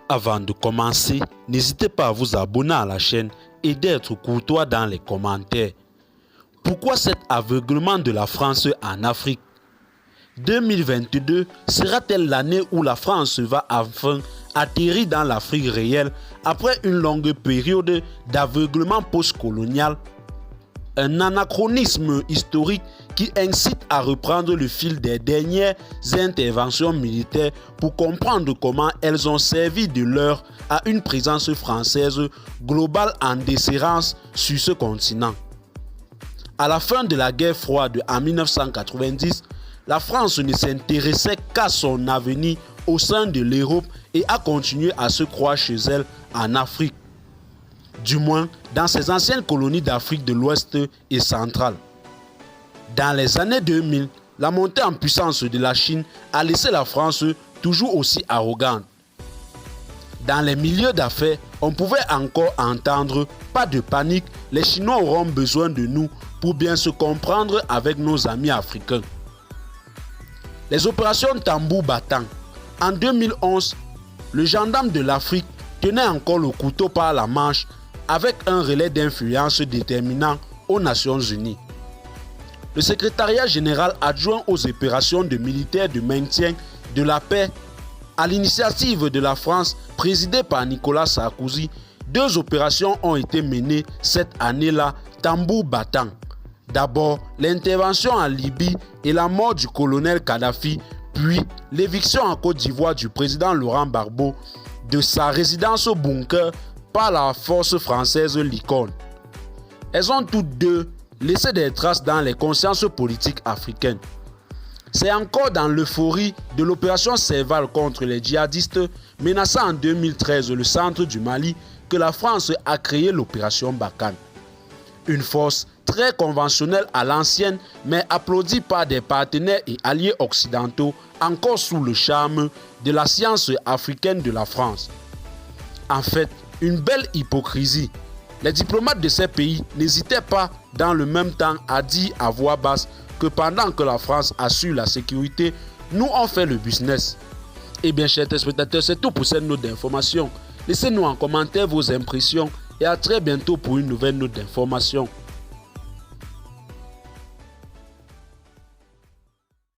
Avant de commencer, n'hésitez pas à vous abonner à la chaîne et d'être courtois dans les commentaires. Pourquoi cet aveuglement de la France en Afrique? 2022 sera-t-elle l'année où la France va enfin atterrir dans l'Afrique réelle après une longue période d'aveuglement postcolonial? Un anachronisme historique qui incite à reprendre le fil des dernières interventions militaires pour comprendre comment elles ont servi de leurre à une présence française globale en déshérence sur ce continent. À la fin de la guerre froide en 1990, la France ne s'intéressait qu'à son avenir au sein de l'Europe et a continué à se croire chez elle en Afrique. Du moins dans ses anciennes colonies d'Afrique de l'Ouest et centrale. Dans les années 2000, la montée en puissance de la Chine a laissé la France toujours aussi arrogante. Dans les milieux d'affaires, on pouvait encore entendre « pas de panique, les Chinois auront besoin de nous pour bien se comprendre avec nos amis africains ». Les opérations tambour battant. En 2011, le gendarme de l'Afrique tenait encore le couteau par la manche avec un relais d'influence déterminant aux Nations Unies. Le secrétariat général adjoint aux opérations de militaires de maintien de la paix, à l'initiative de la France, présidée par Nicolas Sarkozy, 2 opérations ont été menées cette année-là, tambour battant. D'abord, l'intervention en Libye et la mort du colonel Kadhafi, puis l'éviction en Côte d'Ivoire du président Laurent Gbagbo de sa résidence au bunker par la force française Licorne. Elles ont toutes deux laissé des traces dans les consciences politiques africaines. C'est encore dans l'euphorie de l'opération Serval contre les djihadistes menaçant en 2013 le centre du Mali que la France a créé l'opération Barkhane. Une force très conventionnelle à l'ancienne mais applaudie par des partenaires et alliés occidentaux encore sous le charme de la science africaine de la France. En fait, une belle hypocrisie. Les diplomates de ces pays n'hésitaient pas dans le même temps à dire à voix basse que pendant que la France assure la sécurité, nous on fait le business. Eh bien chers téléspectateurs, c'est tout pour cette note d'information. Laissez-nous en commentaire vos impressions et à très bientôt pour une nouvelle note d'information.